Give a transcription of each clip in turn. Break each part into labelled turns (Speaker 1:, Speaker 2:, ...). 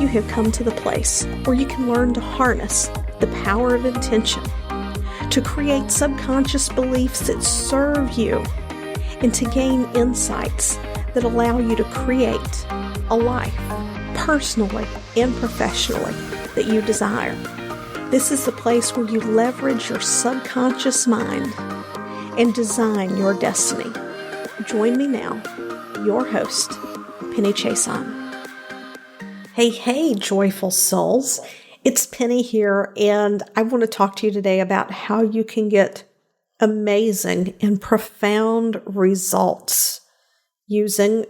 Speaker 1: you have come to the place where you can learn to harness the power of intention, to create subconscious beliefs that serve you, and to gain insights that allow you to create a life, personally and professionally, that you desire. This is the place where you leverage your subconscious mind and design your destiny. Join me now, your host, Penny Chason. Hey, joyful souls. It's Penny here, and I want to talk to you today about how you can get amazing and profound results using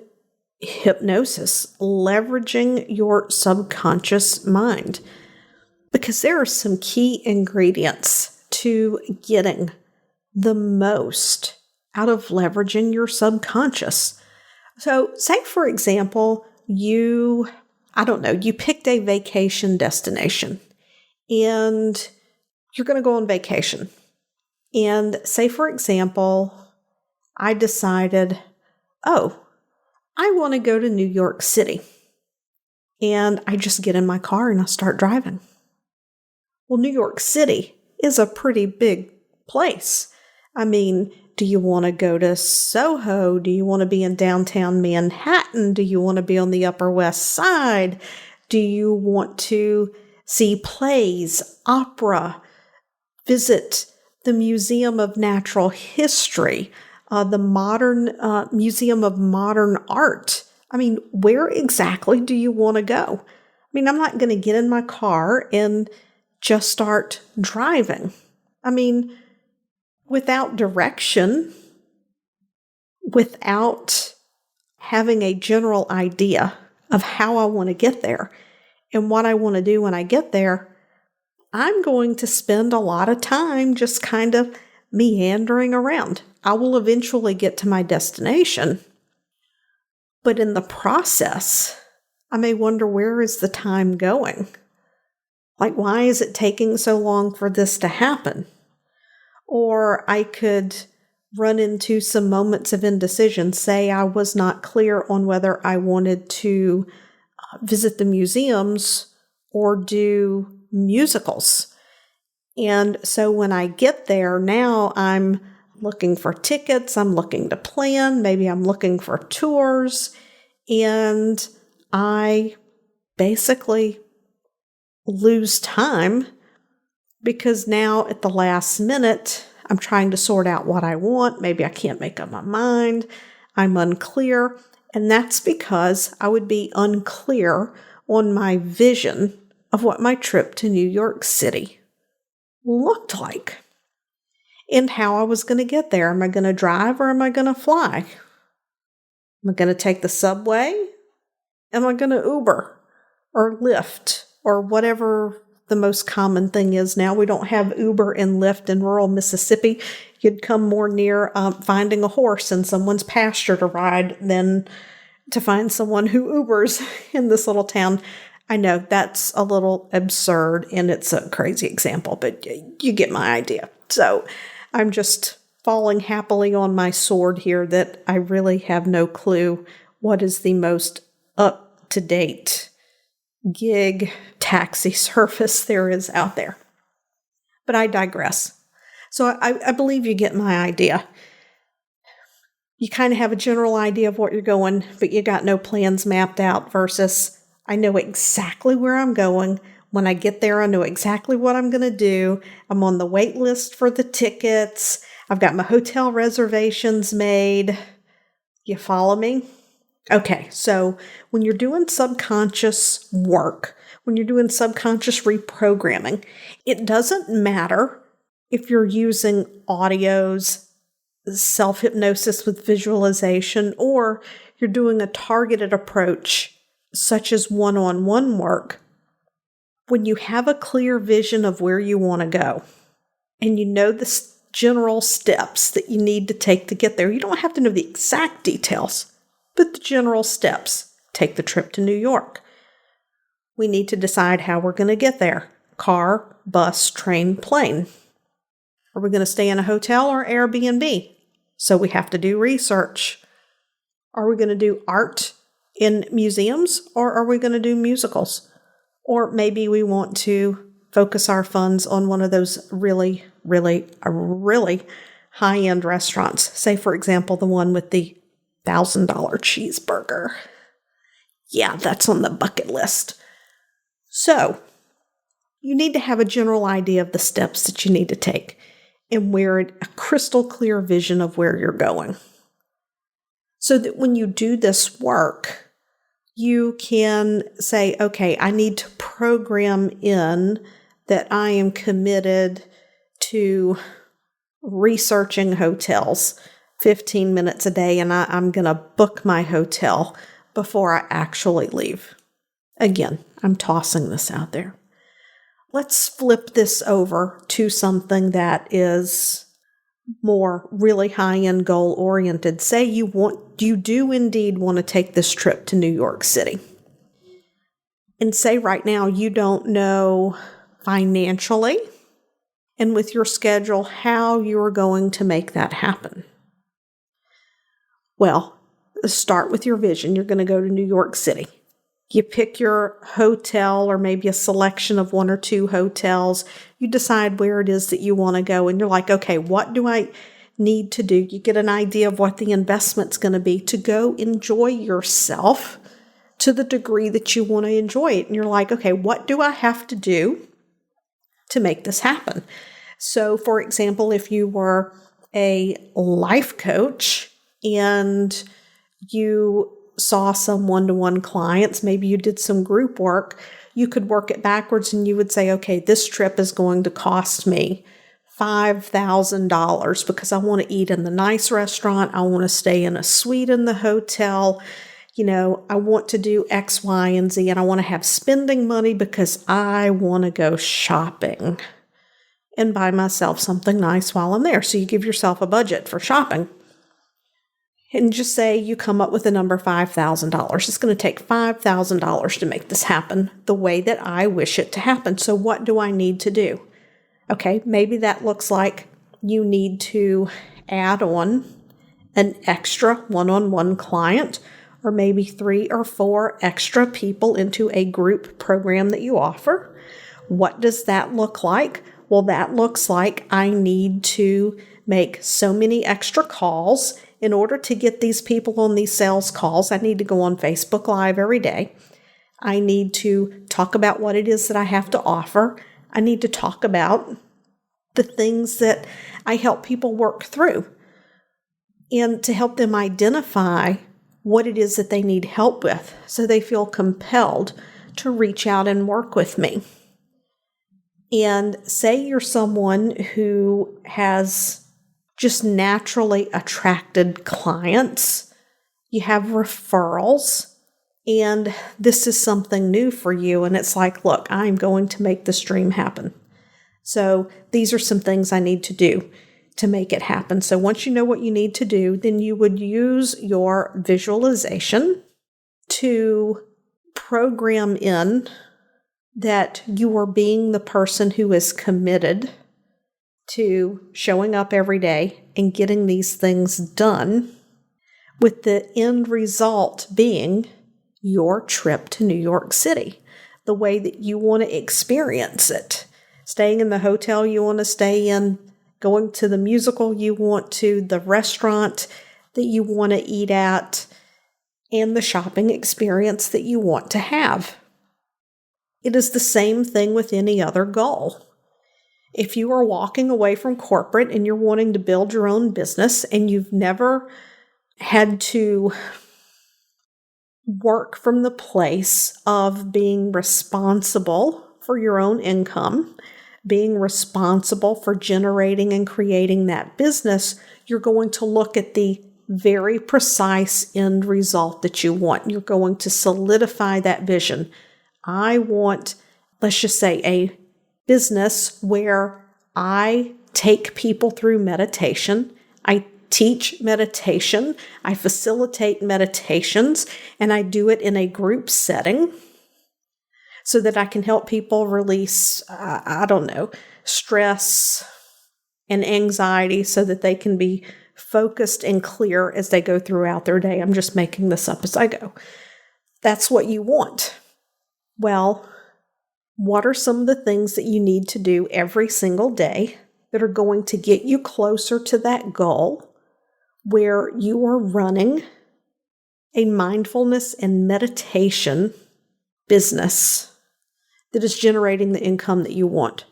Speaker 1: hypnosis, leveraging your subconscious mind. Because there are some key ingredients to getting the most out of leveraging your subconscious. So, say for example, you picked a vacation destination and you're going to go on vacation. And say, for example, I decided, I want to go to New York City. And I just get in my car and I start driving. Well, New York City is a pretty big place. I mean, do you want to go to Soho? Do you want to be in downtown Manhattan? Do you want to be on the Upper West Side? Do you want to see plays, opera, visit the Museum of Natural History, the Museum of Modern Art? I mean, where exactly do you want to go? I mean, I'm not going to get in my car and just start driving. I mean, without direction, without having a general idea of how I want to get there and what I want to do when I get there, I'm going to spend a lot of time just kind of meandering around. I will eventually get to my destination, but in the process, I may wonder, where is the time going? Like, why is it taking so long for this to happen? Or I could run into some moments of indecision. Say I was not clear on whether I wanted to visit the museums or do musicals. And so when I get there, now I'm looking for tickets, I'm looking to plan, maybe I'm looking for tours, and I basically lose time because now at the last minute, I'm trying to sort out what I want. Maybe I can't make up my mind. I'm unclear. And that's because I would be unclear on my vision of what my trip to New York City looked like and how I was going to get there. Am I going to drive or am I going to fly? Am I going to take the subway? Am I going to Uber or Lyft or whatever the most common thing is now? We don't have Uber and Lyft in rural Mississippi. You'd come more near finding a horse in someone's pasture to ride than to find someone who Ubers in this little town. I know that's a little absurd and it's a crazy example, but you get my idea. So I'm just falling happily on my sword here that I really have no clue what is the most up-to-date gig taxi service there is out there. But I digress. So I believe you get my idea. You kind of have a general idea of what you're going, but you got no plans mapped out versus I know exactly where I'm going. When I get there, I know exactly what I'm going to do. I'm on the wait list for the tickets. I've got my hotel reservations made. You follow me? Okay, so when you're doing subconscious work, when you're doing subconscious reprogramming, it doesn't matter if you're using audios, self-hypnosis with visualization, or you're doing a targeted approach, such as one-on-one work. When you have a clear vision of where you want to go, and you know the general steps that you need to take to get there, you don't have to know the exact details, but the general steps. Take the trip to New York. We need to decide how we're going to get there. Car, bus, train, plane. Are we going to stay in a hotel or Airbnb? So we have to do research. Are we going to do art in museums or are we going to do musicals? Or maybe we want to focus our funds on one of those really high-end restaurants. Say, for example, the one with the $1,000 cheeseburger. Yeah, that's on the bucket list. So, you need to have a general idea of the steps that you need to take and a crystal clear vision of where you're going. So that when you do this work, you can say, okay, I need to program in that I am committed to researching hotels 15 minutes a day, and I'm going to book my hotel before I actually leave. Again, I'm tossing this out there. Let's flip this over to something that is more really high-end goal-oriented. Say you do indeed want to take this trip to New York City. And say right now you don't know financially and with your schedule how you're going to make that happen. Well, start with your vision. You're going to go to New York City. You pick your hotel or maybe a selection of one or two hotels. You decide where it is that you want to go. And you're like, okay, what do I need to do? You get an idea of what the investment's going to be to go enjoy yourself to the degree that you want to enjoy it. And you're like, okay, what do I have to do to make this happen? So, for example, if you were a life coach and you saw some one-to-one clients, maybe you did some group work, you could work it backwards and you would say, okay, this trip is going to cost me $5,000 because I want to eat in the nice restaurant. I want to stay in a suite in the hotel. I want to do X, Y, and Z, and I want to have spending money because I want to go shopping and buy myself something nice while I'm there. So you give yourself a budget for shopping. And just say you come up with a number $5,000. It's going to take $5,000 to make this happen the way that I wish it to happen. So what do I need to do? Okay, maybe that looks like you need to add on an extra one-on-one client, or maybe 3 or 4 extra people into a group program that you offer. What does that look like? Well, that looks like I need to make so many extra calls. In order to get these people on these sales calls, I need to go on Facebook Live every day. I need to talk about what it is that I have to offer. I need to talk about the things that I help people work through and to help them identify what it is that they need help with so they feel compelled to reach out and work with me. And say you're someone who has just naturally attracted clients, you have referrals, and this is something new for you. And it's like, look, I'm going to make this dream happen. So these are some things I need to do to make it happen. So once you know what you need to do, then you would use your visualization to program in that you are being the person who is committed to showing up every day and getting these things done, with the end result being your trip to New York City, the way that you want to experience it. Staying in the hotel you want to stay in, going to the musical you want to, the restaurant that you want to eat at, and the shopping experience that you want to have. It is the same thing with any other goal. If you are walking away from corporate and you're wanting to build your own business and you've never had to work from the place of being responsible for your own income, being responsible for generating and creating that business, you're going to look at the very precise end result that you want. You're going to solidify that vision. I want, let's just say, a business where I take people through meditation. I teach meditation. I facilitate meditations, and I do it in a group setting so that I can help people release, stress and anxiety so that they can be focused and clear as they go throughout their day. I'm just making this up as I go. That's what you want. Well, What are some of the things that you need to do every single day that are going to get you closer to that goal where you are running a mindfulness and meditation business that is generating the income that you want?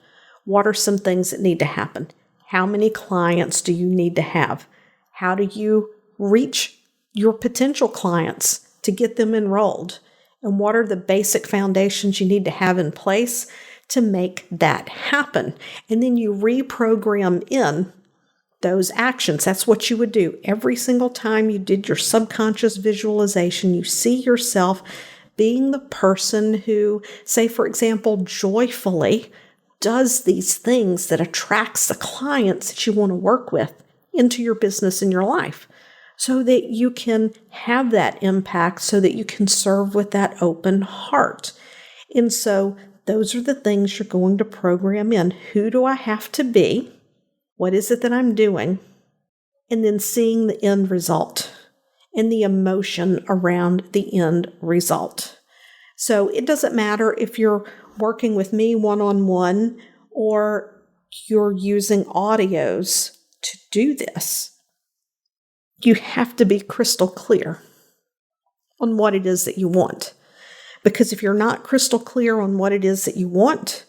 Speaker 1: What are some things that need to happen? How many clients do you need to have? How do you reach your potential clients to get them enrolled? And what are the basic foundations you need to have in place to make that happen? And then you reprogram in those actions. That's what you would do. Every single time you did your subconscious visualization, you see yourself being the person who, say, for example, joyfully does these things that attracts the clients that you want to work with into your business and your life, so that you can have that impact, so that you can serve with that open heart. And so those are the things you're going to program in. Who do I have to be? What is it that I'm doing? And then seeing the end result and the emotion around the end result. So it doesn't matter if you're working with me one-on-one or you're using audios to do this. You have to be crystal clear on what it is that you want. Because if you're not crystal clear on what it is that you want,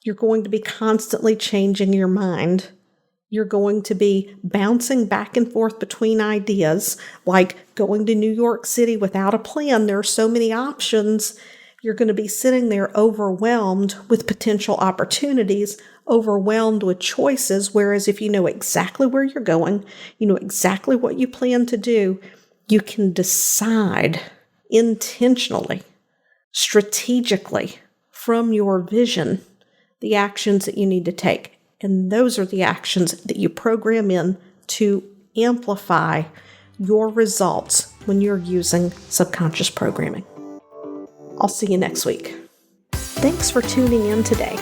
Speaker 1: you're going to be constantly changing your mind. You're going to be bouncing back and forth between ideas, like going to New York City without a plan. There are so many options. You're going to be sitting there overwhelmed with potential opportunities, overwhelmed with choices, whereas if you know exactly where you're going, you know exactly what you plan to do, you can decide intentionally, strategically, from your vision, the actions that you need to take. And those are the actions that you program in to amplify your results when you're using subconscious programming. I'll see you next week. Thanks for tuning in today.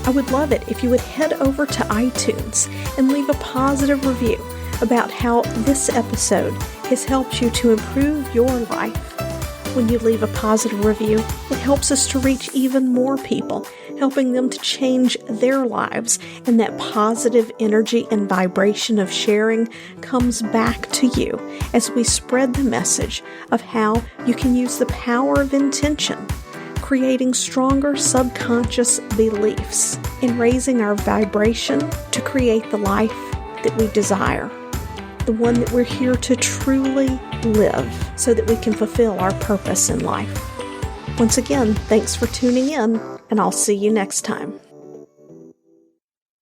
Speaker 1: I would love it if you would head over to iTunes and leave a positive review about how this episode has helped you to improve your life. When you leave a positive review, it helps us to reach even more people, helping them to change their lives, and that positive energy and vibration of sharing comes back to you as we spread the message of how you can use the power of intention, creating stronger subconscious beliefs, and raising our vibration to create the life that we desire, the one that we're here to truly live, so that we can fulfill our purpose in life. Once again, thanks for tuning in, and I'll see you next time.